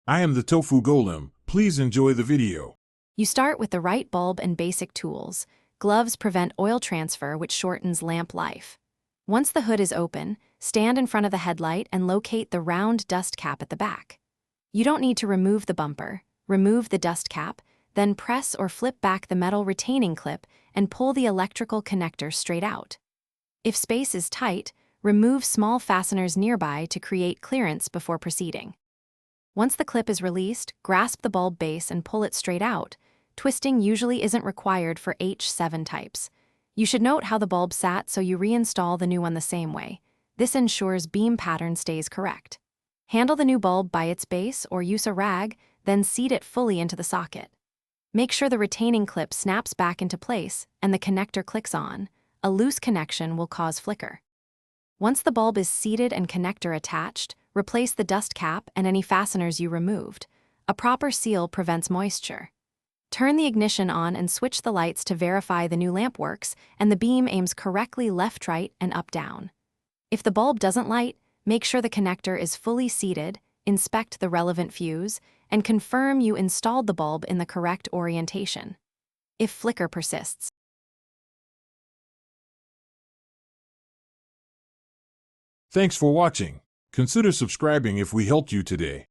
I am the Tofu Golem. Please enjoy the video. You start with the right bulb and basic tools. Gloves prevent oil transfer, which shortens lamp life. Once the hood is open, stand in front of the headlight and locate the round dust cap at the back. You don't need to remove the bumper. Remove the dust cap, then press or flip back the metal retaining clip and pull the electrical connector straight out. If space is tight, remove small fasteners nearby to create clearance before proceeding. Once the clip is released, grasp the bulb base and pull it straight out. Twisting usually isn't required for H7 types. You should note how the bulb sat so you reinstall the new one the same way. This ensures beam pattern stays correct. Handle the new bulb by its base or use a rag, then seat it fully into the socket. Make sure the retaining clip snaps back into place and the connector clicks on. A loose connection will cause flicker. Once the bulb is seated and connector attached, replace the dust cap and any fasteners you removed. A proper seal prevents moisture. Turn the ignition on and switch the lights to verify the new lamp works and the beam aims correctly left-right and up-down. If the bulb doesn't light, make sure the connector is fully seated, inspect the relevant fuse, and confirm you installed the bulb in the correct orientation. If flicker persists, Thanks for watching. Consider subscribing if we helped you today.